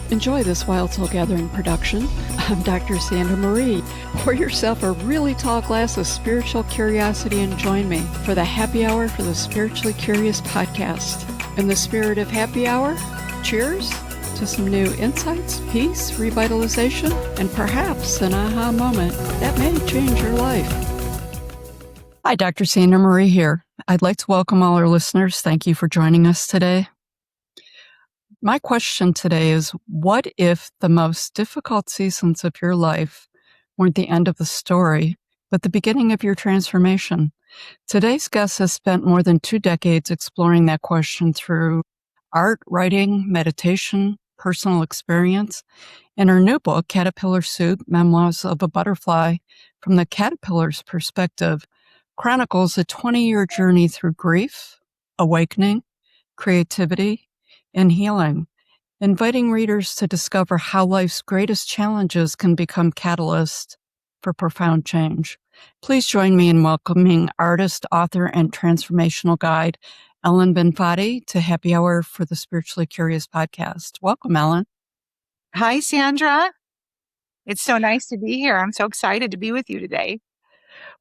Enjoy this Wild Soul Gathering production. I'm Dr. Sandra Marie. Pour yourself a really tall glass of spiritual curiosity and join me for the Happy Hour for the Spiritually Curious podcast. In the spirit of happy hour, cheers to some new insights, peace, revitalization, and perhaps an aha moment that may change your life. Hi, Dr. Sandra Marie here. I'd like to welcome all our listeners. Thank you for joining us today. My question today is, what if the most difficult seasons of your life weren't the end of the story, but the beginning of your transformation? Today's guest has spent more than 2 decades exploring that question through art, writing, meditation, personal experience. In her new book, Caterpillar Soup, Memoirs of a Butterfly from the Caterpillar's Perspective, chronicles a 20-year journey through grief, awakening, creativity, and healing, inviting readers to discover how life's greatest challenges can become catalysts for profound change. Please join me in welcoming artist, author, and transformational guide, Ellen Benfatti, to Happy Hour for the Spiritually Curious podcast. Welcome, Ellen. Hi, Sandra. It's so nice to be here. I'm so excited to be with you today.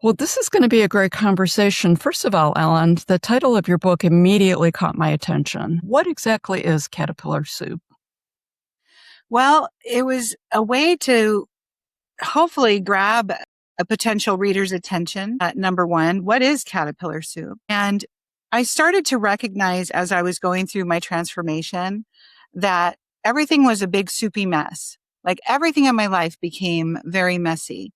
Well, this is going to be a great conversation. First of all, Ellen, the title of your book immediately caught my attention. What exactly is Caterpillar Soup? Well, it was a way to hopefully grab a potential reader's attention. Number one, what is Caterpillar Soup? And I started to recognize as I was going through my transformation that everything was a big soupy mess. Like everything in my life became very messy.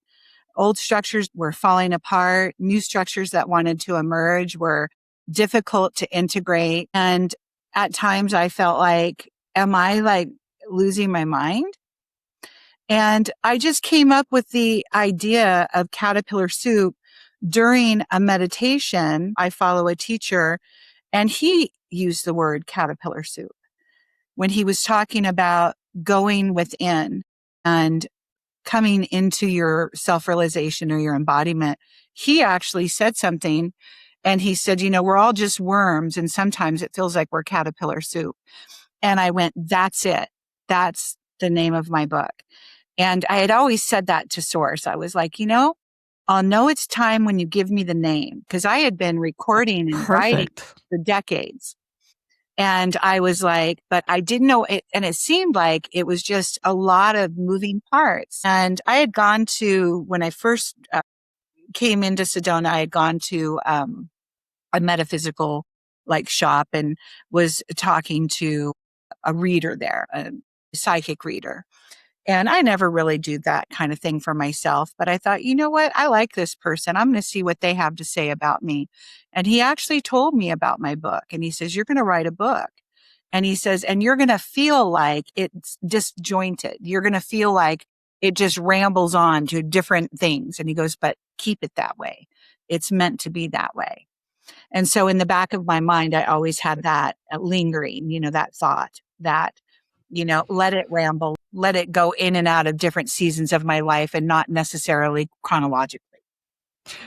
Old structures were falling apart. New structures that wanted to emerge were difficult to integrate. And at times I felt like, am I like losing my mind? And I just came up with the idea of Caterpillar Soup during a meditation. I follow a teacher and he used the word caterpillar soup when he was talking about going within and coming into your self-realization or your embodiment. He actually said something and he said, we're all just worms and sometimes it feels like we're caterpillar soup. And I went, that's it. That's the name of my book. And I had always said that to Source. I was like, I'll know it's time when you give me the name, because I had been recording and writing for decades. And I was like, but I didn't know it. And it seemed like it was just a lot of moving parts. And I had gone to, when I first came into Sedona, I had gone to a metaphysical shop and was talking to a reader there, a psychic reader. And I never really do that kind of thing for myself. But I thought, you know what? I like this person. I'm going to see what they have to say about me. And he actually told me about my book. And he says, you're going to write a book. And he says, and you're going to feel like it's disjointed. You're going to feel like it just rambles on to different things. And he goes, but keep it that way. It's meant to be that way. And so in the back of my mind, I always had that lingering, that thought that, let it ramble, let it go in and out of different seasons of my life and not necessarily chronologically.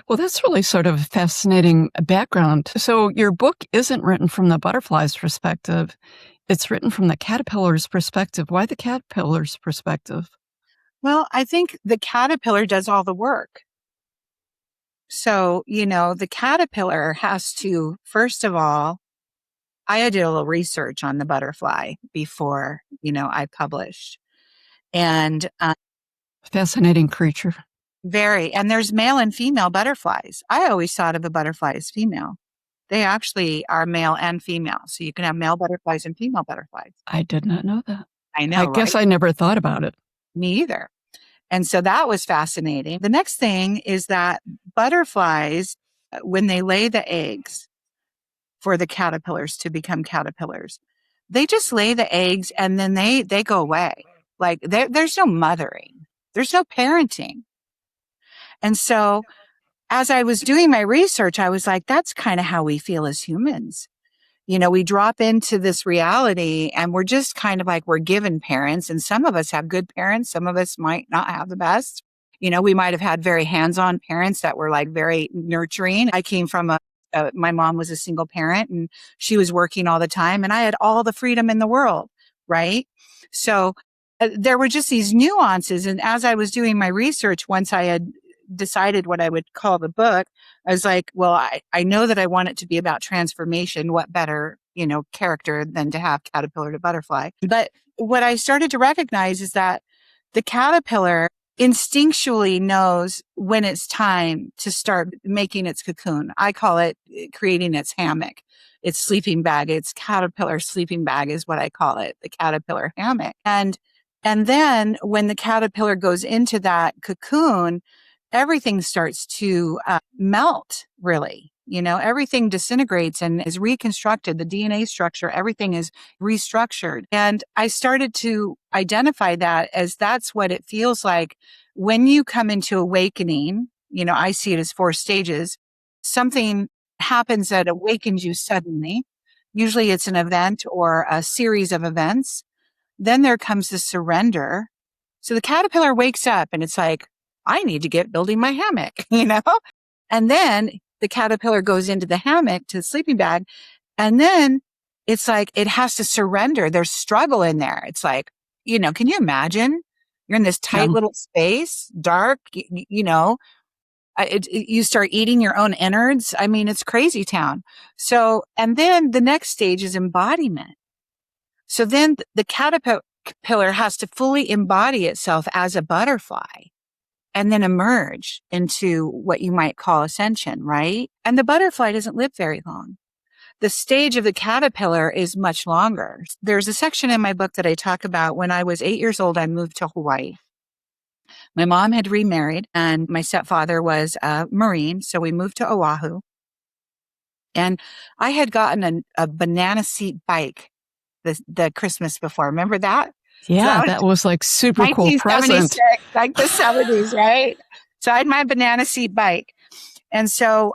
Well, that's really sort of a fascinating background. So your book isn't written from the butterfly's perspective. It's written from the caterpillar's perspective. Why the caterpillar's perspective? Well, I think the caterpillar does all the work. So, the caterpillar has to, first of all, I did a little research on the butterfly before, I published. And fascinating creature. Very. And there's male and female butterflies. I always thought of a butterfly as female. They actually are male and female. So you can have male butterflies and female butterflies. I did not know that. I know. I guess I never thought about it. Me either. And so that was fascinating. The next thing is that butterflies, when they lay the eggs for the caterpillars to become caterpillars, they just lay the eggs and then they go away. Like there's no mothering. There's no parenting. And so as I was doing my research, I was like, that's kind of how we feel as humans. We drop into this reality and we're just kind of like we're given parents. And some of us have good parents. Some of us might not have the best. We might have had very hands-on parents that were like very nurturing. I came from my mom was a single parent and she was working all the time and I had all the freedom in the world. Right. So there were just these nuances. And as I was doing my research, once I had decided what I would call the book, I was like, well, I know that I want it to be about transformation. What better, character than to have caterpillar to butterfly? But what I started to recognize is that the caterpillar instinctually knows when it's time to start making its cocoon. I call it creating its hammock, its sleeping bag, its caterpillar sleeping bag is what I call it, the caterpillar hammock. And then when the caterpillar goes into that cocoon, everything starts to melt, really. Everything disintegrates and is reconstructed. The DNA structure, everything is restructured. And I started to identify that as that's what it feels like when you come into awakening. I see it as 4 stages. Something happens that awakens you suddenly. Usually it's an event or a series of events. Then there comes the surrender. So the caterpillar wakes up and it's like, I need to get building my hammock, And then the caterpillar goes into the hammock to the sleeping bag. And then it's like, it has to surrender. There's struggle in there. It's like, can you imagine? You're in this tight little space, dark, you start eating your own innards. I mean, it's crazy town. So, and then the next stage is embodiment. So then the caterpillar has to fully embody itself as a butterfly and then emerge into what you might call ascension, right? And the butterfly doesn't live very long. The stage of the caterpillar is much longer. There's a section in my book that I talk about when I was 8 years old, I moved to Hawaii. My mom had remarried and my stepfather was a Marine. So we moved to Oahu and I had gotten a banana seat bike the Christmas before. Remember that? Yeah, So that was like super cool present. Like the 70s, right? So I had my banana seat bike. And so,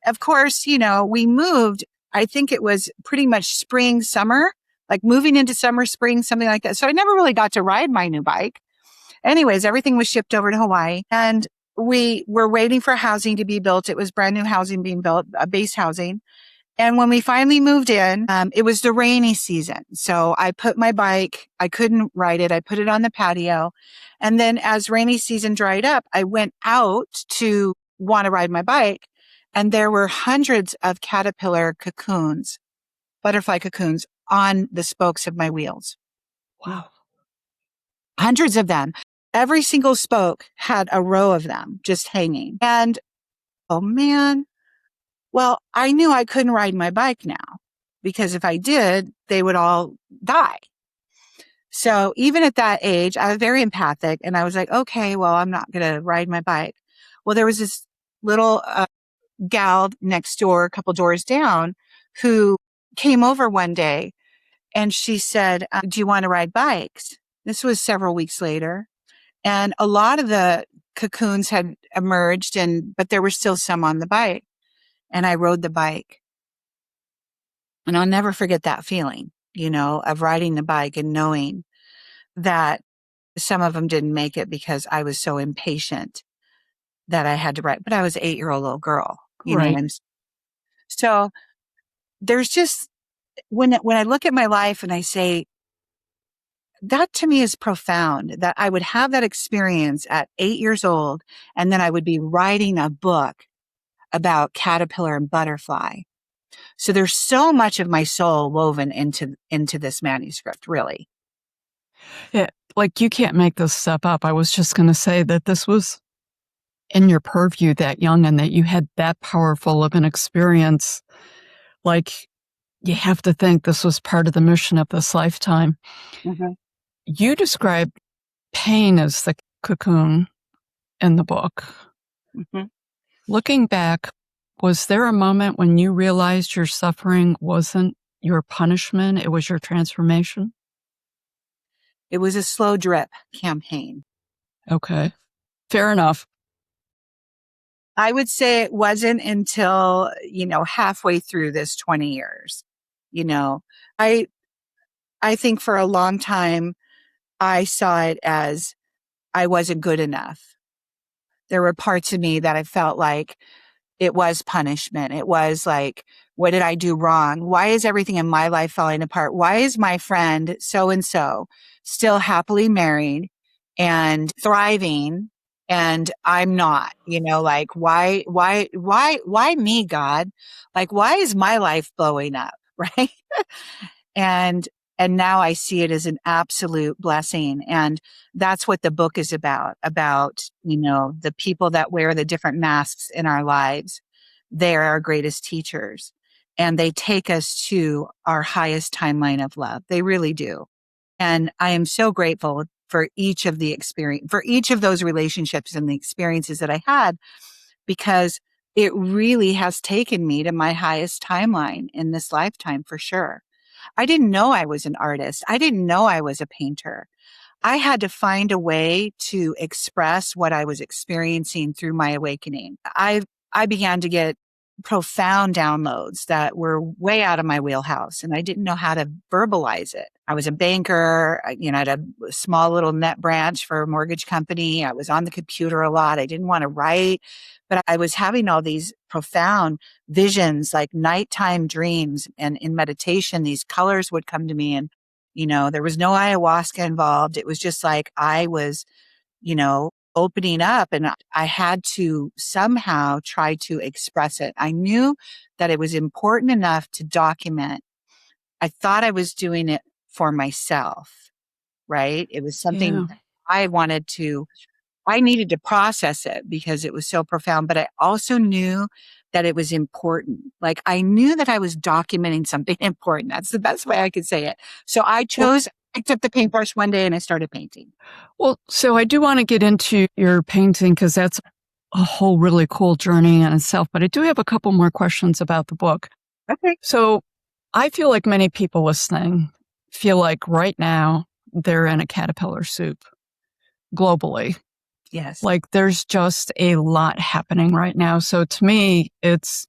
of course, we moved, I think it was pretty much spring, summer, like moving into summer, spring, something like that. So I never really got to ride my new bike. Anyways, everything was shipped over to Hawaii and we were waiting for housing to be built. It was brand new housing being built, base housing. And when we finally moved in, it was the rainy season. So I put my bike, I couldn't ride it. I put it on the patio. And then as rainy season dried up, I went out to want to ride my bike. And there were hundreds of caterpillar cocoons, butterfly cocoons on the spokes of my wheels. Wow. Hundreds of them. Every single spoke had a row of them just hanging. And oh man. Well, I knew I couldn't ride my bike now because if I did, they would all die. So even at that age, I was very empathic and I was like, okay, well, I'm not going to ride my bike. Well, there was this little gal next door, a couple doors down, who came over one day and she said, do you want to ride bikes? This was several weeks later. And a lot of the cocoons had emerged but there were still some on the bike. And I rode the bike. And I'll never forget that feeling, of riding the bike and knowing that some of them didn't make it because I was so impatient that I had to ride. But I was an 8-year-old little girl, Right. And so there's just, when I look at my life and I say, that to me is profound, that I would have that experience at 8 years old, and then I would be writing a book about caterpillar and butterfly. So there's so much of my soul woven into this manuscript, really. Yeah, like you can't make this stuff up. I was just going to say that this was in your purview that young and that you had that powerful of an experience. Like you have to think this was part of the mission of this lifetime. Mm-hmm. You described pain as the cocoon in the book. Mm-hmm. Looking back, was there a moment when you realized your suffering wasn't your punishment, it was your transformation? It was a slow drip campaign. Okay. Fair enough. I would say it wasn't until, halfway through this 20 years. I think for a long time, I saw it as I wasn't good enough. There were parts of me that I felt like it was punishment. It was like, what did I do wrong? Why is everything in my life falling apart? Why is my friend so-and-so still happily married and thriving and I'm not, like why me, God? Like, why is my life blowing up? Right. And now I see it as an absolute blessing. And that's what the book is about, the people that wear the different masks in our lives. They're our greatest teachers. And they take us to our highest timeline of love. They really do. And I am so grateful for each of those relationships and the experiences that I had, because it really has taken me to my highest timeline in this lifetime for sure. I didn't know I was an artist. I didn't know I was a painter. I had to find a way to express what I was experiencing through my awakening. I began to get profound downloads that were way out of my wheelhouse, and I didn't know how to verbalize it. I was a banker, I had a small little net branch for a mortgage company. I was on the computer a lot. I didn't want to write, but I was having all these profound visions, like nighttime dreams. And in meditation, these colors would come to me, and there was no ayahuasca involved. It was just like I was, opening up, and I had to somehow try to express it. I knew that it was important enough to document. I thought I was doing it for myself, right? It was something I needed to process it because it was so profound, but I also knew that it was important. Like, I knew that I was documenting something important. That's the best way I could say it. So I picked up the paintbrush one day and I started painting. Well, so I do want to get into your painting because that's a whole really cool journey in itself, but I do have a couple more questions about the book. Okay. So I feel like many people listening feel like right now they're in a caterpillar soup globally. Yes. Like, there's just a lot happening right now. So to me, it's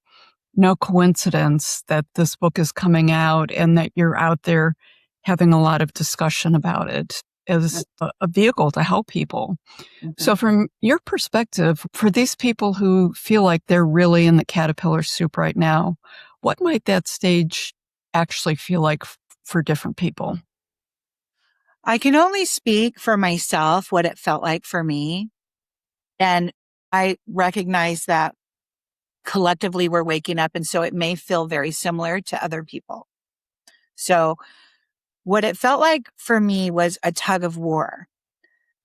no coincidence that this book is coming out and that you're out there having a lot of discussion about it as a vehicle to help people. Mm-hmm. So from your perspective, for these people who feel like they're really in the caterpillar soup right now, what might that stage actually feel like for different people? I can only speak for myself, what it felt like for me. And I recognize that collectively we're waking up. And so it may feel very similar to other people. So what it felt like for me was a tug of war.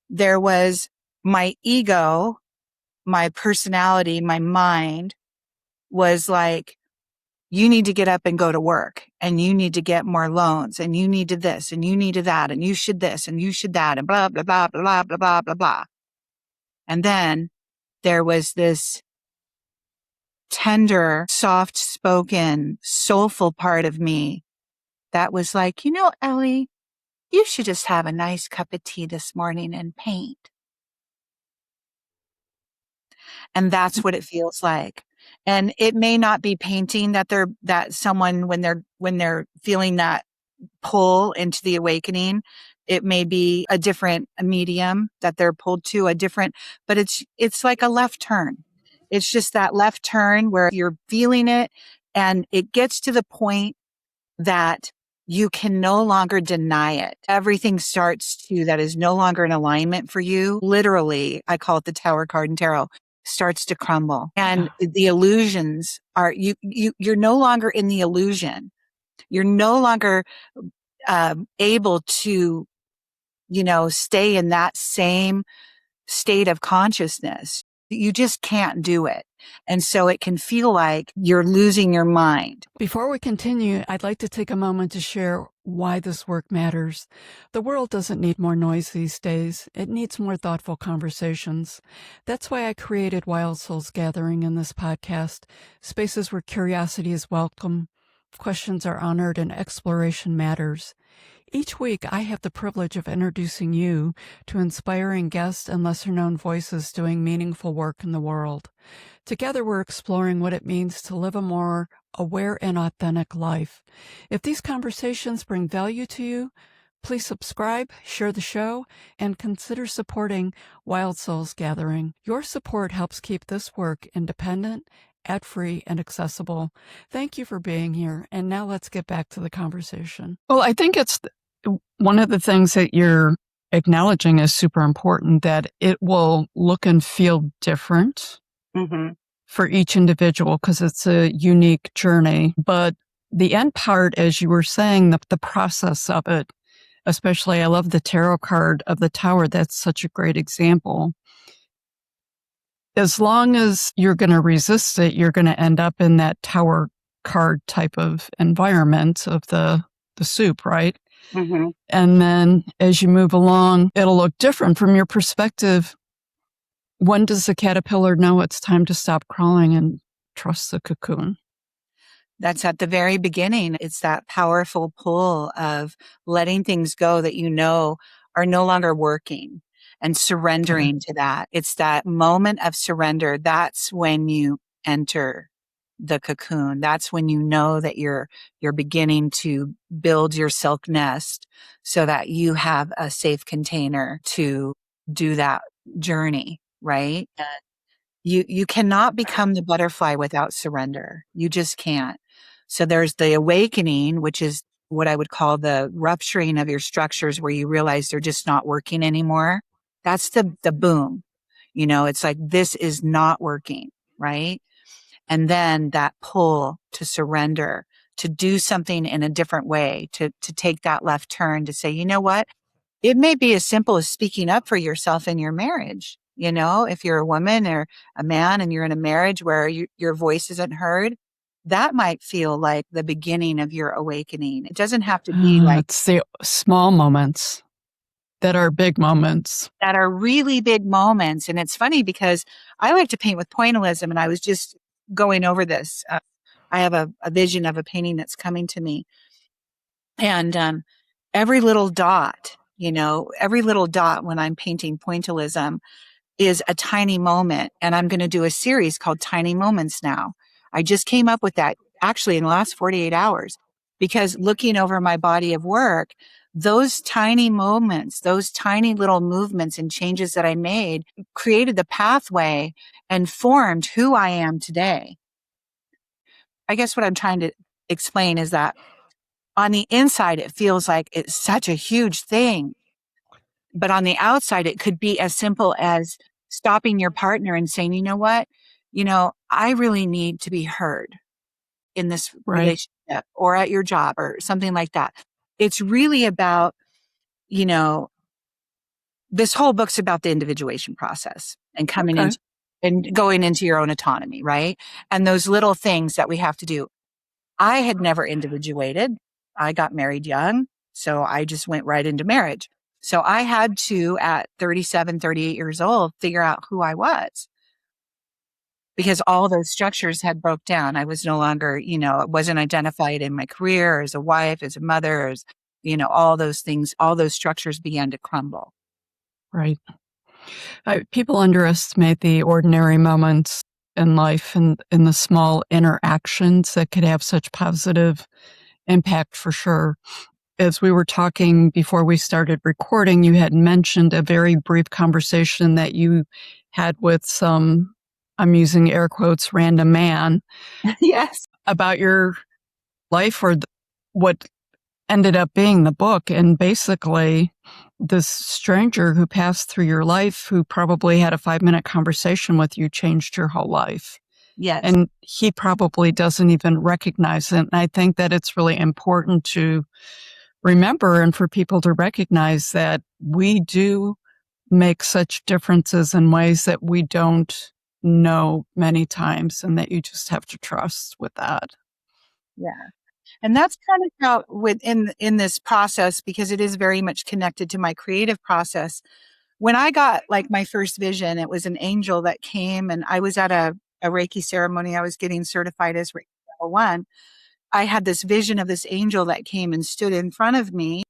There was my ego, my personality, my mind was like, you need to get up and go to work, and you need to get more loans, and you need to this, and you need to that, and you should this, and you should that, and blah, blah, blah, blah, blah, blah, blah, blah, blah. And then there was this tender, soft-spoken, soulful part of me that was like, Ellie, you should just have a nice cup of tea this morning and paint. And that's what it feels like. And it may not be painting that someone, when they're feeling that pull into the awakening, it may be a different medium that they're pulled to, but it's like a left turn. It's just that left turn where you're feeling it, and it gets to the point that you can no longer deny it. Everything that is no longer in alignment for you. Literally, I call it the Tower card in tarot, starts to crumble. And the illusions you're no longer in the illusion. You're no longer able to, stay in that same state of consciousness. You just can't do it. And so it can feel like you're losing your mind. Before we continue, I'd like to take a moment to share why this work matters. The world doesn't need more noise these days. It needs more thoughtful conversations. That's why I created Wild Souls Gathering in this podcast, spaces where curiosity is welcome, questions are honored, and exploration matters. Each week, I have the privilege of introducing you to inspiring guests and lesser-known voices doing meaningful work in the world. Together, we're exploring what it means to live a more aware and authentic life. If these conversations bring value to you, please subscribe, share the show, and consider supporting Wild Souls Gathering. Your support helps keep this work independent ad-free, and accessible. Thank you for being here. And now let's get back to the conversation. Well, I think it's one of the things that you're acknowledging is super important, that it will look and feel different for each individual because it's a unique journey. But the end part, as you were saying, the process of it, especially, I love the tarot card of the Tower. That's such a great example. As long as you're going to resist it, you're going to end up in that Tower card type of environment of the soup, right? And then as you move along, it'll look different from your perspective. When does the caterpillar know it's time to stop crawling and trust the cocoon? That's at the very beginning. It's that powerful pull of letting things go that you know are no longer working and surrendering to that. It's that moment of surrender. That's when you enter the cocoon. That's when you know that you're beginning to build your silk nest so that you have a safe container to do that journey, right? You cannot become the butterfly without surrender. You just can't. So there's the awakening, which is what I would call the rupturing of your structures where you realize they're just not working anymore. That's the boom. It's like, this is not working, right? And then that pull to surrender, to do something in a different way, to take that left turn, to say, you know what? It may be as simple as speaking up for yourself in your marriage. If you're a woman or a man and you're in a marriage where your voice isn't heard, that might feel like the beginning of your awakening. It doesn't have to be like, it's the small moments that are big moments. That are really big moments. And it's funny because I like to paint with pointillism, and I was just going over this. I have a vision of a painting that's coming to me. And every little dot, every little dot when I'm painting pointillism is a tiny moment. And I'm going to do a series called Tiny Moments now. I just came up with that actually in the last 48 hours, because looking over my body of work, those tiny moments, those tiny little movements and changes that I made created the pathway and formed who I am today. I guess what I'm trying to explain is that on the inside, it feels like it's such a huge thing. But on the outside, it could be as simple as stopping your partner and saying, you know what? I really need to be heard in this relationship or at your job or something like that. It's really about, this whole book's about the individuation process and coming into and going into your own autonomy, right? And those little things that we have to do. I had never individuated. I got married young, so I just went right into marriage. So I had to, at 37, 38 years old, figure out who I was, because all those structures had broke down. I was no longer, wasn't identified in my career as a wife, as a mother, as, all those things, all those structures began to crumble. Right. People underestimate the ordinary moments in life and in the small interactions that could have such positive impact, for sure. As we were talking before we started recording, you had mentioned a very brief conversation that you had with some, I'm using air quotes, random man. Yes. About your life, or what ended up being the book. And basically, this stranger who passed through your life, who probably had a 5-minute conversation with you, changed your whole life. Yes. And he probably doesn't even recognize it. And I think that it's really important to remember and for people to recognize that we do make such differences in ways that we don't know many times, and that you just have to trust with that. Yeah. And that's kind of how in this process, because it is very much connected to my creative process. When I got like my first vision, it was an angel that came, and I was at a Reiki ceremony. I was getting certified as Reiki level 1. I had this vision of this angel that came and stood in front of me,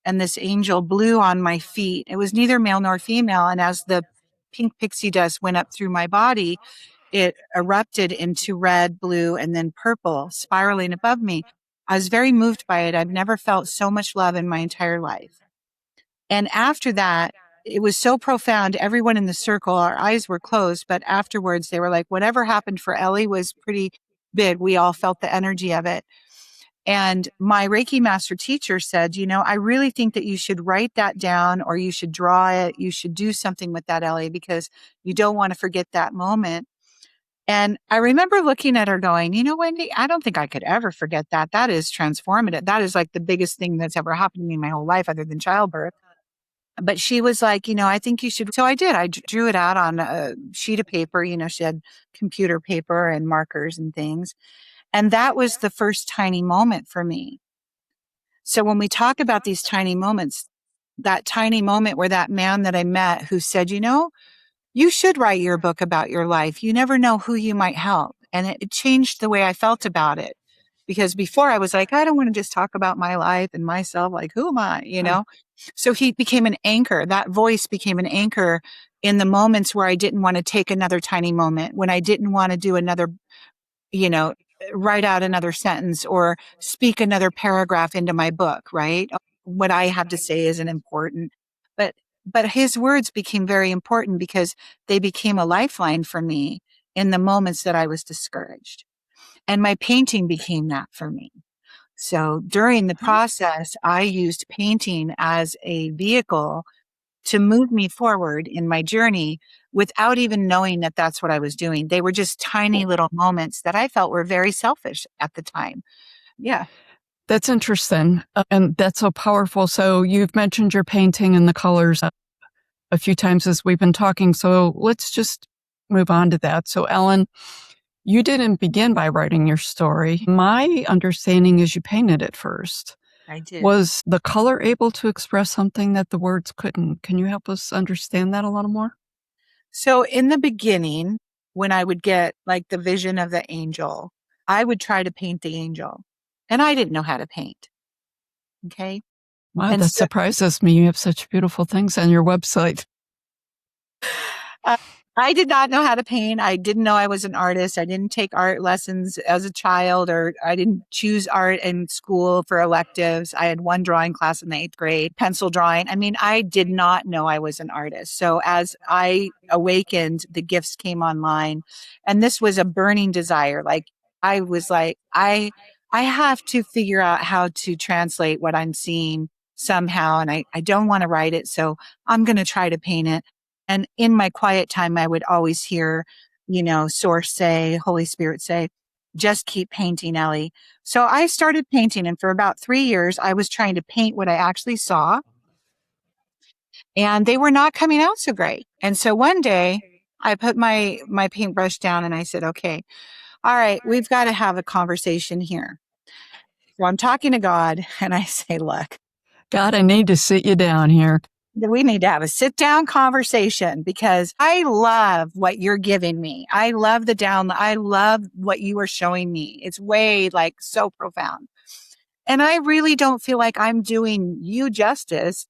and this angel blew on my feet. It was neither male nor female. And as the pink pixie dust went up through my body, it erupted into red, blue, and then purple, spiraling above me. I was very moved by it. I've never felt so much love in my entire life. And after that, it was so profound. Everyone in the circle, our eyes were closed, but afterwards they were like, whatever happened for Ellie was pretty big. We all felt the energy of it. And my Reiki master teacher said, I really think that you should write that down, or you should draw it. You should do something with that, Ellie, because you don't want to forget that moment. And I remember looking at her going, Wendy, I don't think I could ever forget that. That is transformative. That is like the biggest thing that's ever happened to me in my whole life other than childbirth. But she was like, I think you should. So I did. I drew it out on a sheet of paper. She had computer paper and markers and things. And that was the first tiny moment for me. So when we talk about these tiny moments, that tiny moment where that man that I met who said, you should write your book about your life. You never know who you might help. And it changed the way I felt about it. Because before I was like, I don't want to just talk about my life and myself. Like, who am I? So he became an anchor. That voice became an anchor in the moments where I didn't want to take another tiny moment, when I didn't want to do another, write out another sentence or speak another paragraph into my book, right? What I have to say isn't important. But his words became very important because they became a lifeline for me in the moments that I was discouraged. And my painting became that for me. So during the process, I used painting as a vehicle to move me forward in my journey without even knowing that that's what I was doing. They were just tiny little moments that I felt were very selfish at the time. Yeah. That's interesting. And that's so powerful. So you've mentioned your painting and the colors a few times as we've been talking. So let's just move on to that. So Ellen, you didn't begin by writing your story. My understanding is you painted it first. I did. Was the color able to express something that the words couldn't? Can you help us understand that a little more? So in the beginning, when I would get like the vision of the angel, I would try to paint the angel, and I didn't know how to paint. Okay. Wow, And that so surprises me. You have such beautiful things on your website. I did not know how to paint. I didn't know I was an artist. I didn't take art lessons as a child, or I didn't choose art in school for electives. I had one drawing class in the 8th grade, pencil drawing. I mean, I did not know I was an artist. So as I awakened, the gifts came online, and this was a burning desire. Like I was like, I have to figure out how to translate what I'm seeing somehow. And I don't want to write it. So I'm going to try to paint it. And in my quiet time, I would always hear, Source say, Holy Spirit say, just keep painting, Ellie. So I started painting. And for about 3 years, I was trying to paint what I actually saw. And they were not coming out so great. And so one day I put my paintbrush down and I said, okay, all right, we've got to have a conversation here. So I'm talking to God and I say, look, God, I need to sit you down here. we need to have a sit down conversation, because I love what you're giving me. I love I love what you are showing me. It's way like so profound. And I really don't feel like I'm doing you justice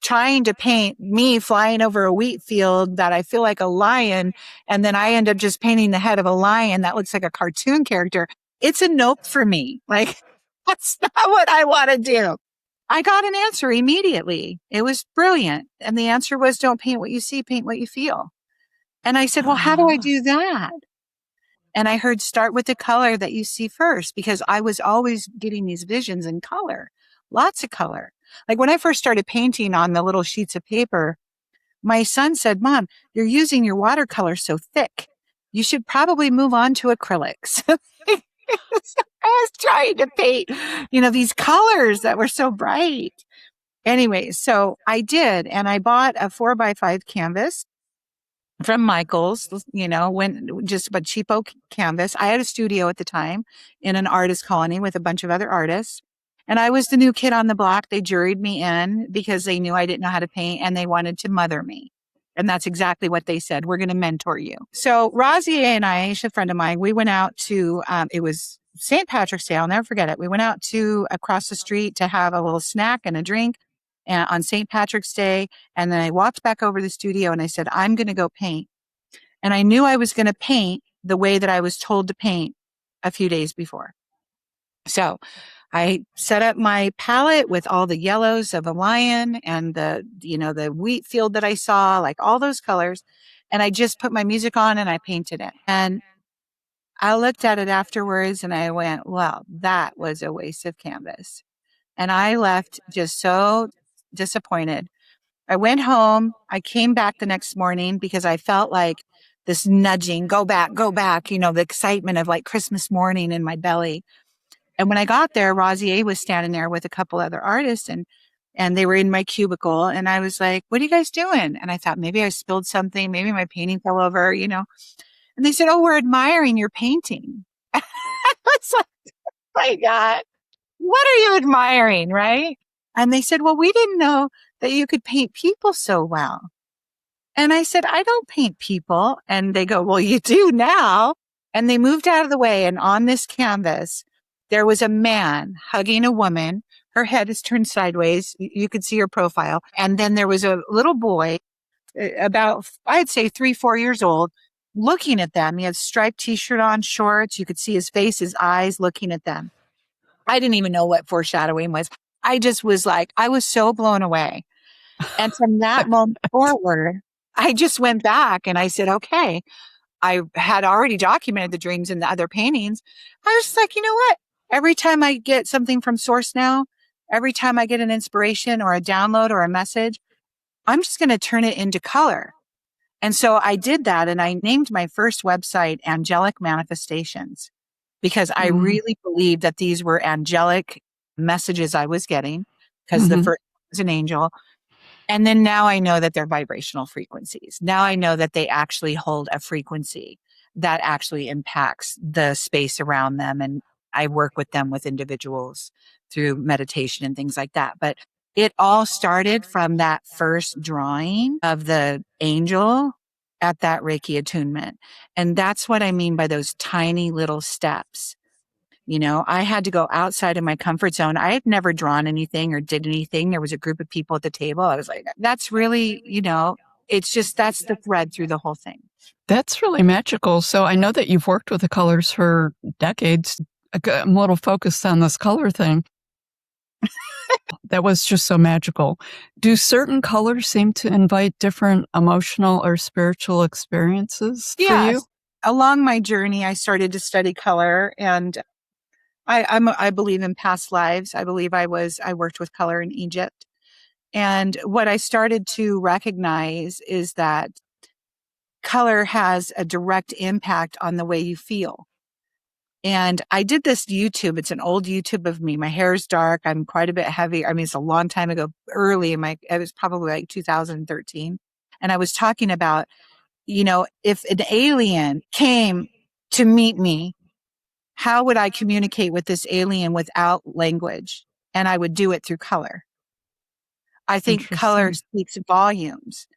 trying to paint me flying over a wheat field that I feel like a lion. And then I end up just painting the head of a lion that looks like a cartoon character. It's a nope for me. Like, that's not what I want to do. I got an answer immediately. It was brilliant. And the answer was, don't paint what you see, paint what you feel. And I said, well, how do I do that? And I heard, start with the color that you see first, because I was always getting these visions in color, lots of color. Like when I first started painting on the little sheets of paper, my son said, Mom, you're using your watercolor so thick. You should probably move on to acrylics. I was trying to paint, these colors that were so bright. Anyway, so I did, and I bought a 4x5 canvas from Michael's, when just a cheapo canvas. I had a studio at the time in an artist colony with a bunch of other artists. And I was the new kid on the block. They juried me in because they knew I didn't know how to paint, and they wanted to mother me. And that's exactly what they said. We're going to mentor you. So Razier and I, a friend of mine, we went out to, it was St. Patrick's Day. I'll never forget it. We went out to across the street to have a little snack and a drink on St. Patrick's Day. And then I walked back over to the studio and I said, I'm going to go paint. And I knew I was going to paint the way that I was told to paint a few days before. So I set up my palette with all the yellows of a lion and the wheat field that I saw, like all those colors. And I just put my music on and I painted it. And I looked at it afterwards and I went, well, that was a waste of canvas. And I left just so disappointed. I went home. I came back the next morning because I felt like this nudging, go back, the excitement of like Christmas morning in my belly. And when I got there, Rosier was standing there with a couple other artists and they were in my cubicle. And I was like, what are you guys doing? And I thought maybe I spilled something. Maybe my painting fell over, And they said, oh, we're admiring your painting. I was like, oh my God, what are you admiring? Right. And they said, well, we didn't know that you could paint people so well. And I said, I don't paint people. And they go, well, you do now. And they moved out of the way. And on this canvas, there was a man hugging a woman. Her head is turned sideways. You could see her profile. And then there was a little boy, about, I'd say 3-4 years old, looking at them. He had striped t-shirt on, shorts. You could see his face, his eyes looking at them. I didn't even know what foreshadowing was. I just was like, I was so blown away. And from that moment forward, I just went back and I said, okay, I had already documented the dreams in the other paintings. I was just like, you know what? Every time I get something from source now, every time I get an inspiration or a download or a message, I'm just going to turn it into color. And so I did that. And I named my first website Angelic Manifestations because I really believed that these were angelic messages I was getting because the first was an angel. And then now I know that they're vibrational frequencies. Now I know that they actually hold a frequency that actually impacts the space around them. And I work with them with individuals through meditation and things like that. But it all started from that first drawing of the angel at that Reiki attunement. And that's what I mean by those tiny little steps. I had to go outside of my comfort zone. I had never drawn anything or did anything. There was a group of people at the table. I was like, that's really, it's just, that's the thread through the whole thing. That's really magical. So I know that you've worked with the colors for decades. I'm a little focused on this color thing. That was just so magical. Do certain colors seem to invite different emotional or spiritual experiences for you? Along my journey, I started to study color, and I believe in past lives. I believe I worked with color in Egypt. And what I started to recognize is that color has a direct impact on the way you feel. And I did this YouTube. It's an old YouTube of me. My hair is dark. I'm quite a bit heavy. I mean, it's a long time ago, it was probably like 2013. And I was talking about, if an alien came to meet me, how would I communicate with this alien without language? And I would do it through color. I think color speaks volumes.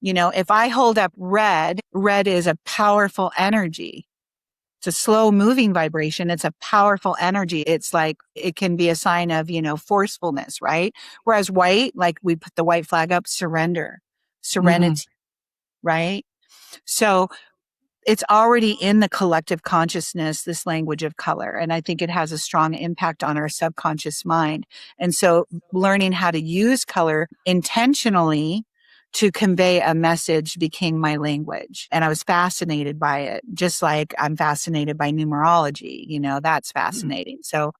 If I hold up red is a powerful energy. It's a slow moving vibration. It's a powerful energy. It's like, it can be a sign of, forcefulness, right? Whereas white, like we put the white flag up, serenity, right? So it's already in the collective consciousness, this language of color. And I think it has a strong impact on our subconscious mind. And so learning how to use color intentionally to convey a message became my language. And I was fascinated by it, just like I'm fascinated by numerology. That's fascinating. So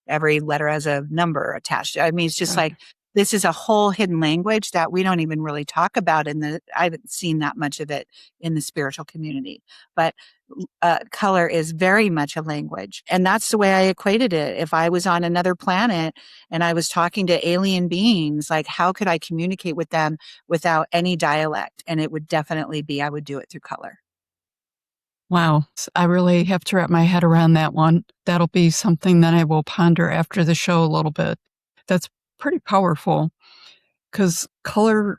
every letter has a number attached. I mean, it's just like, this is a whole hidden language that we don't even really talk about I haven't seen that much of it in the spiritual community, but color is very much a language. And that's the way I equated it. If I was on another planet and I was talking to alien beings, like how could I communicate with them without any dialect? And it would definitely be, I would do it through color. Wow. I really have to wrap my head around that one. That'll be something that I will ponder after the show a little bit. That's pretty powerful because color's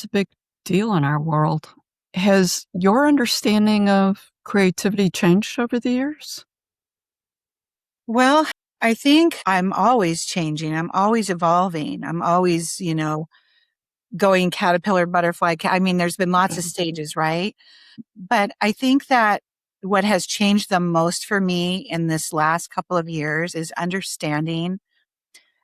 a big deal in our world. Has your understanding of creativity changed over the years? Well, I think I'm always changing. I'm always evolving. I'm always, going caterpillar, butterfly. I mean, there's been lots of stages, right? But I think that what has changed the most for me in this last couple of years is understanding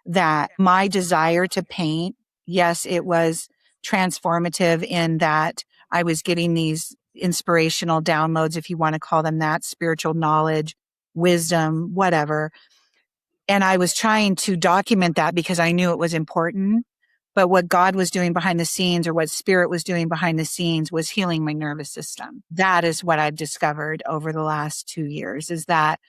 that my desire to paint, yes, it was transformative in that I was getting these inspirational downloads, if you want to call them that, spiritual knowledge, wisdom, whatever. And I was trying to document that because I knew it was important. But what God was doing behind the scenes, or what spirit was doing behind the scenes, was healing my nervous system. That is what I've discovered over the last 2 years, is that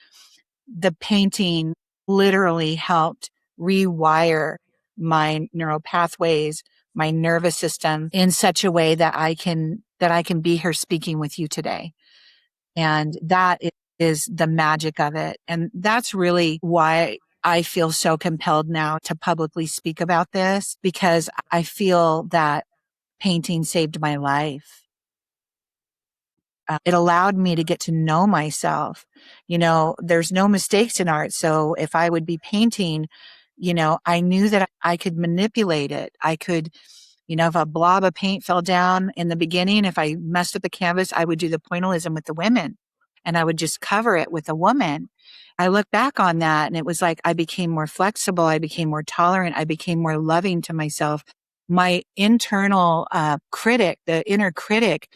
the painting literally helped rewire my neural pathways, my nervous system in such a way that I can be here speaking with you today. And that is the magic of it. And that's really why I feel so compelled now to publicly speak about this, because I feel that painting saved my life. It allowed me to get to know myself. There's no mistakes in art. So if I would be painting, I knew that I could manipulate it. I could, if a blob of paint fell down in the beginning, if I messed up the canvas, I would do the pointillism with the women, and I would just cover it with a woman. I look back on that and it was like I became more flexible. I became more tolerant. I became more loving to myself. My internal critic, the inner critic,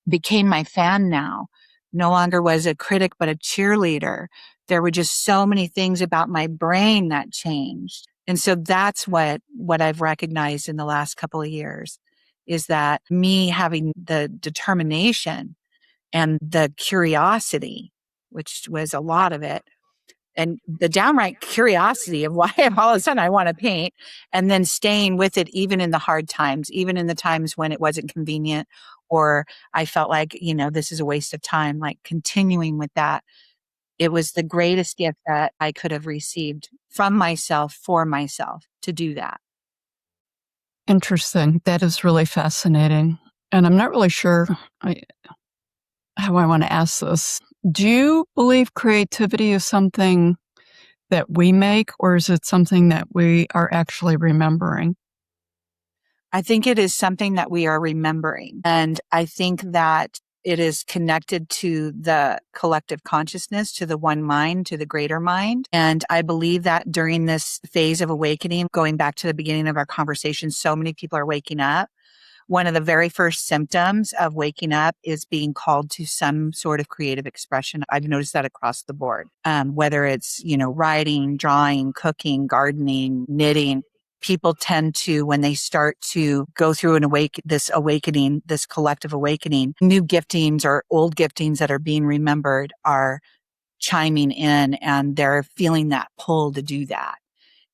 became my fan now. No longer was a critic, but a cheerleader. There were just so many things about my brain that changed. And so that's what I've recognized in the last couple of years, is that me having the determination and the curiosity, which was a lot of it, and the downright curiosity of why all of a sudden I want to paint, and then staying with it even in the hard times, even in the times when it wasn't convenient, or I felt like, this is a waste of time, like continuing with that. It was the greatest gift that I could have received from myself, for myself, to do that. Interesting. That is really fascinating. And I'm not really sure how I want to ask this. Do you believe creativity is something that we make, or is it something that we are actually remembering? I think it is something that we are remembering. And I think that it is connected to the collective consciousness, to the one mind, to the greater mind. And I believe that during this phase of awakening, going back to the beginning of our conversation, so many people are waking up. One of the very first symptoms of waking up is being called to some sort of creative expression. I've noticed that across the board, whether it's, writing, drawing, cooking, gardening, knitting. People tend to, when they start to go through this awakening, this collective awakening, new giftings or old giftings that are being remembered are chiming in, and they're feeling that pull to do that.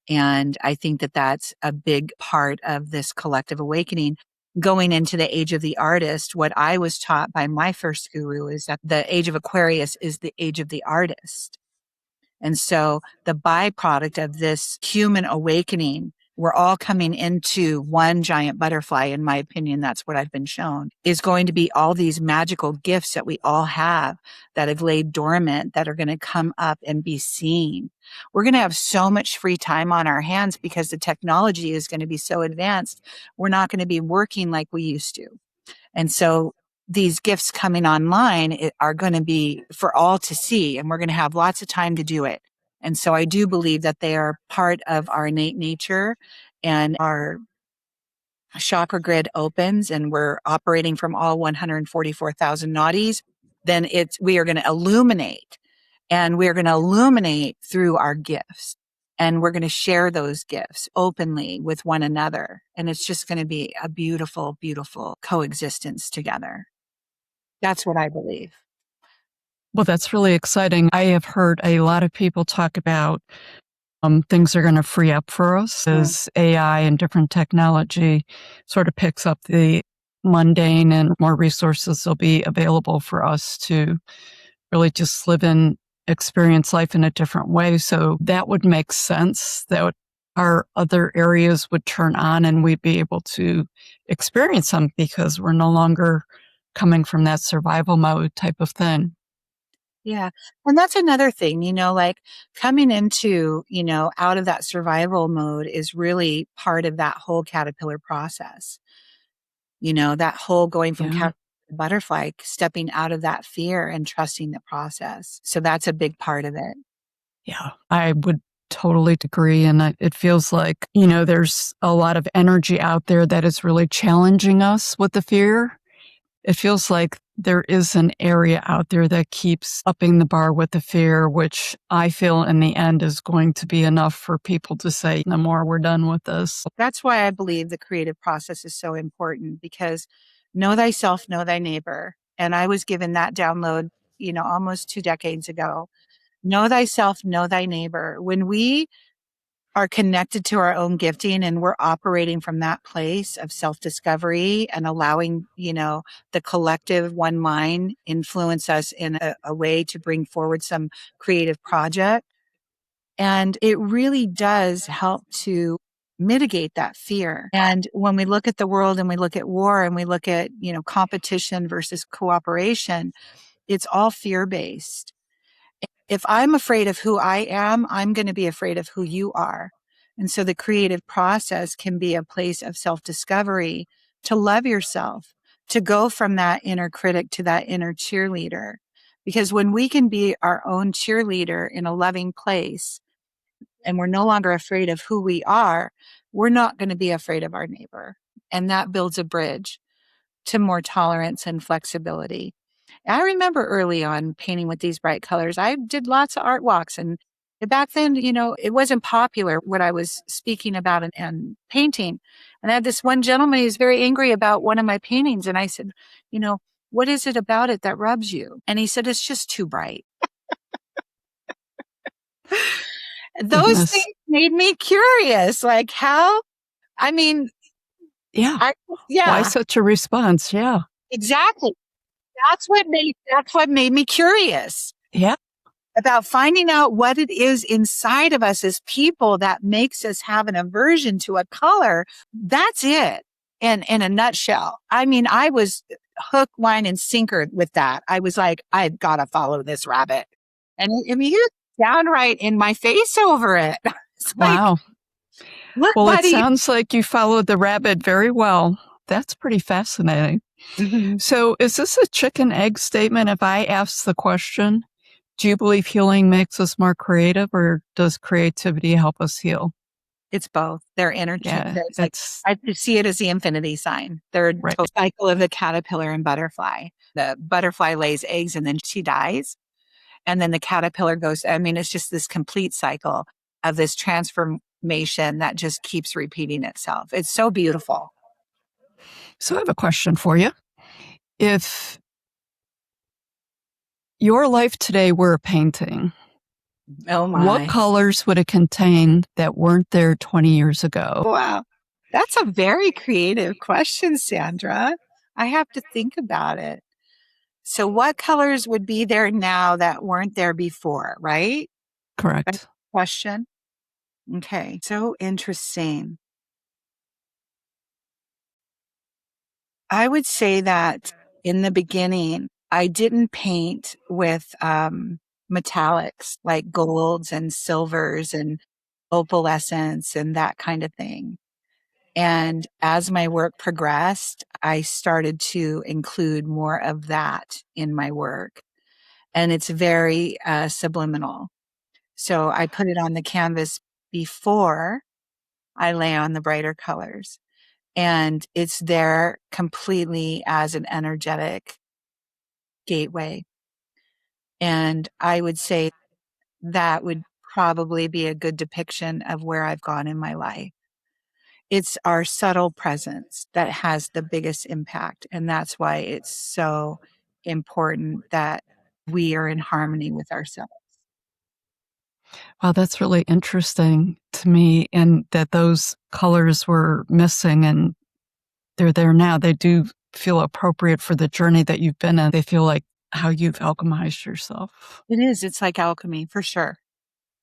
And I think that that's a big part of this collective awakening. Going into the age of the artist, what I was taught by my first guru is that the age of Aquarius is the age of the artist. And so the byproduct of this human awakening, we're all coming into one giant butterfly, in my opinion, that's what I've been shown, is going to be all these magical gifts that we all have that have laid dormant, that are going to come up and be seen. We're going to have so much free time on our hands because the technology is going to be so advanced. We're not going to be working like we used to. And so these gifts coming online are going to be for all to see, and we're going to have lots of time to do it. And so I do believe that they are part of our innate nature, and our chakra grid opens and we're operating from all 144,000 nadis, then we are going to illuminate, and we're going to illuminate through our gifts. And we're going to share those gifts openly with one another. And it's just going to be a beautiful, beautiful coexistence together. That's what I believe. Well, that's really exciting. I have heard a lot of people talk about things are going to free up for us as AI and different technology sort of picks up the mundane, and more resources will be available for us to really just live and experience life in a different way. So that would make sense that our other areas would turn on and we'd be able to experience them, because we're no longer coming from that survival mode type of thing. Yeah. And that's another thing, like coming into, out of that survival mode is really part of that whole caterpillar process. That whole going from butterfly, stepping out of that fear and trusting the process. So that's a big part of it. Yeah, I would totally agree. And it feels like, there's a lot of energy out there that is really challenging us with the fear. It feels like there is an area out there that keeps upping the bar with the fear, which I feel in the end is going to be enough for people to say, no more, we're done with this. That's why I believe the creative process is so important, because know thyself, know thy neighbor. And I was given that download, almost 2 decades ago. Know thyself, know thy neighbor. When we are connected to our own gifting and we're operating from that place of self-discovery and allowing, the collective one mind influence us in a way to bring forward some creative project. And it really does help to mitigate that fear. And when we look at the world and we look at war and we look at, competition versus cooperation, it's all fear-based. If I'm afraid of who I am, I'm going to be afraid of who you are. And so the creative process can be a place of self-discovery, to love yourself, to go from that inner critic to that inner cheerleader. Because when we can be our own cheerleader in a loving place, and we're no longer afraid of who we are, we're not going to be afraid of our neighbor. And that builds a bridge to more tolerance and flexibility. I remember early on painting with these bright colors. I did lots of art walks, and back then, it wasn't popular what I was speaking about and painting. And I had this one gentleman who was very angry about one of my paintings. And I said, what is it about it that rubs you? And he said, it's just too bright. Those Goodness. things made me curious. Like how, I mean, Yeah. yeah, Why such a response? Yeah. exactly. That's what made me curious. Yeah. About finding out what it is inside of us as people that makes us have an aversion to a color. That's it. And in a nutshell. I mean, I was hook, line, and sinker with that. I was like, I've got to follow this rabbit. And I mean, he was downright in my face over it. It's like, Wow. look, Well, it buddy. sounds like you followed the rabbit very well. That's pretty fascinating. Mhm. So is this a chicken egg statement? If I ask the question, do you believe healing makes us more creative, or does creativity help us heal? It's both. They're Yeah, It's like, I see it as the infinity sign. They're a right. cycle of the caterpillar and butterfly. The butterfly lays eggs and then she dies. And then the caterpillar goes, I mean, it's just this complete cycle of this transformation that just keeps repeating itself. It's so beautiful. So I have a question for you. If your life today were a painting, Oh what my. colors would it contain that weren't there 20 years ago? Wow. That's a very creative question, Sandra. I have to think about it. So what colors would be there now that weren't there before, right? That's Correct. the question. Okay. So interesting. I would say that in the beginning, I didn't paint with metallics like golds and silvers and opalescence and that kind of thing. And as my work progressed, I started to include more of that in my work. And it's very subliminal. So I put it on the canvas before I lay on the brighter colors. And it's there completely as an energetic gateway. And I would say that would probably be a good depiction of where I've gone in my life. It's our subtle presence that has the biggest impact. And that's why it's so important that we are in harmony with ourselves. Wow, that's really interesting to me, and that those colors were missing and they're there now. They do feel appropriate for the journey that you've been in. They feel like how you've alchemized yourself. It is. It's like alchemy for sure.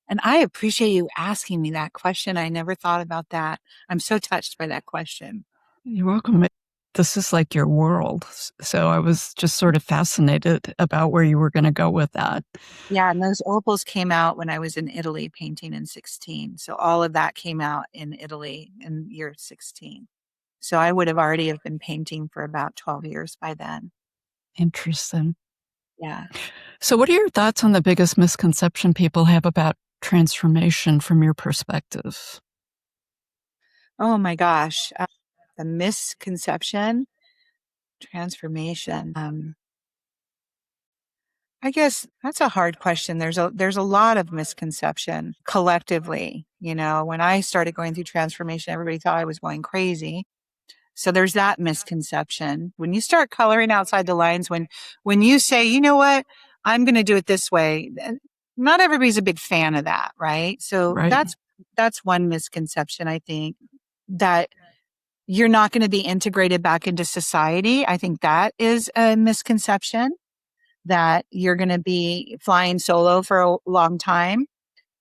And I appreciate you asking me that question. I never thought about that. I'm so touched by that question. You're welcome. This is like your world. So I was just sort of fascinated about where you were going to go with that. Yeah, and those opals came out when I was in Italy painting in 16. So all of that came out in Italy in year 16. So I would have already have been painting for about 12 years by then. Interesting. Yeah. So what are your thoughts on the biggest misconception people have about transformation from your perspective? Oh my gosh. The misconception, transformation. I guess that's a hard question. There's a lot of misconception collectively. When I started going through transformation, everybody thought I was going crazy. So there's that misconception. When you start coloring outside the lines, when you say, you know what, I'm going to do it this way, not everybody's a big fan of that, right? So Right. that's one misconception, I think, that you're not going to be integrated back into society. I think that is a misconception, that you're going to be flying solo for a long time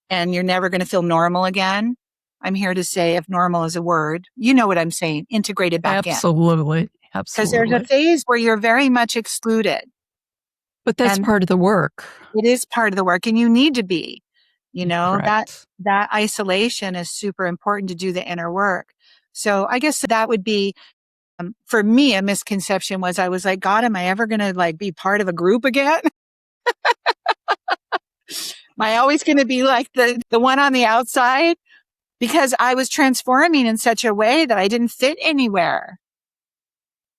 and you're never going to feel normal again. I'm here to say, if normal is a word, you know what I'm saying, integrated back in. Absolutely. Because there's a Absolutely. phase where you're very much excluded. But that's And part of the work. it is part of the work, and you need to be. Correct. That isolation is super important to do the inner work. So I guess that would be, for me, a misconception was, I was like, God, am I ever going to be part of a group again? Am I always going to be like the one on the outside? Because I was transforming in such a way that I didn't fit anywhere.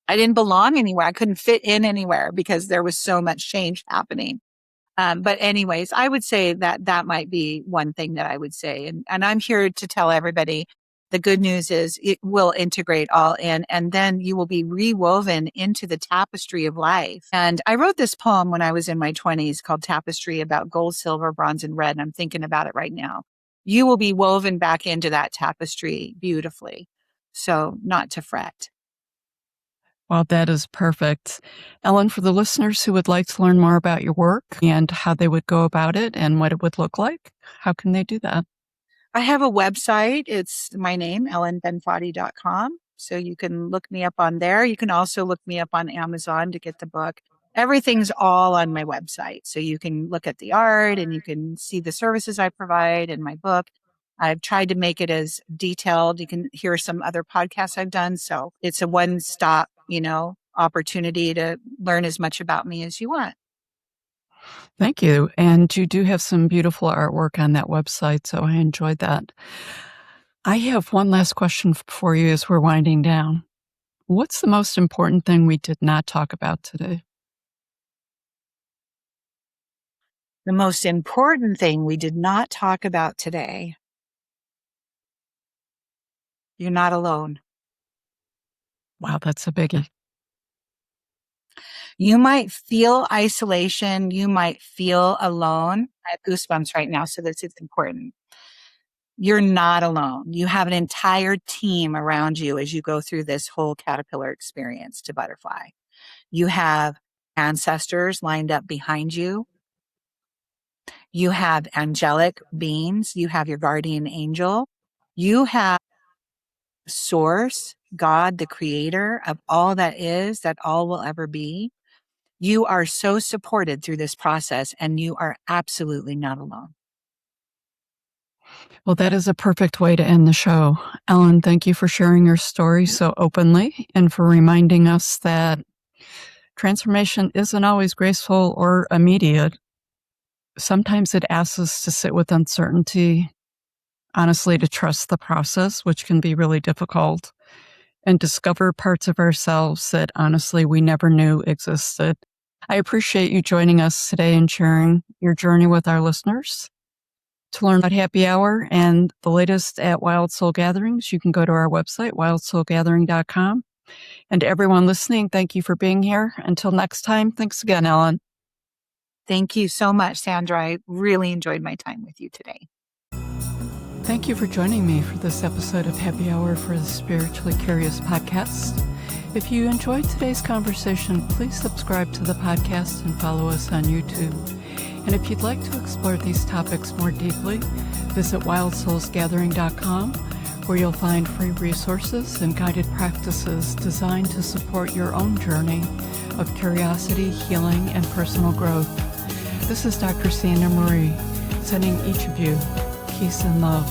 I didn't belong anywhere. I couldn't fit in anywhere because there was so much change happening. But anyways, I would say that might be one thing that I would say. And I'm here to tell everybody, the good news is it will integrate all in, and then you will be rewoven into the tapestry of life. And I wrote this poem when I was in my 20s called Tapestry, about gold, silver, bronze, and red. And I'm thinking about it right now. You will be woven back into that tapestry beautifully. So not to fret. Well, that is perfect. Ellen, for the listeners who would like to learn more about your work and how they would go about it and what it would look like, how can they do that? I have a website. It's my name, ellenbenfatti.com. So you can look me up on there. You can also look me up on Amazon to get the book. Everything's all on my website. So you can look at the art and you can see the services I provide in my book. I've tried to make it as detailed. You can hear some other podcasts I've done. So it's a one-stop, opportunity to learn as much about me as you want. Thank you. And you do have some beautiful artwork on that website, so I enjoyed that. I have one last question for you as we're winding down. What's the most important thing we did not talk about today? The most important thing we did not talk about today. You're not alone. Wow, that's a biggie. You might feel isolation. You might feel alone. I have goosebumps right now, so it's important. You're not alone. You have an entire team around you as you go through this whole caterpillar experience to butterfly. You have ancestors lined up behind you. You have angelic beings. You have your guardian angel. You have source, God, the creator of all that is, that all will ever be. You are so supported through this process, and you are absolutely not alone. Well, that is a perfect way to end the show. Ellen, thank you for sharing your story so openly and for reminding us that transformation isn't always graceful or immediate. Sometimes it asks us to sit with uncertainty, honestly, to trust the process, which can be really difficult, and discover parts of ourselves that honestly we never knew existed. I appreciate you joining us today and sharing your journey with our listeners. To learn about Happy Hour and the latest at Wild Soul Gatherings, you can go to our website, wildsoulgathering.com. And to everyone listening, thank you for being here. Until next time, thanks again, Ellen. Thank you so much, Sandra. I really enjoyed my time with you today. Thank you for joining me for this episode of Happy Hour for the Spiritually Curious podcast. If you enjoyed today's conversation, please subscribe to the podcast and follow us on YouTube. And if you'd like to explore these topics more deeply, visit wildsoulsgathering.com, where you'll find free resources and guided practices designed to support your own journey of curiosity, healing, and personal growth. This is Dr. Sandra Marie, sending each of you peace and love.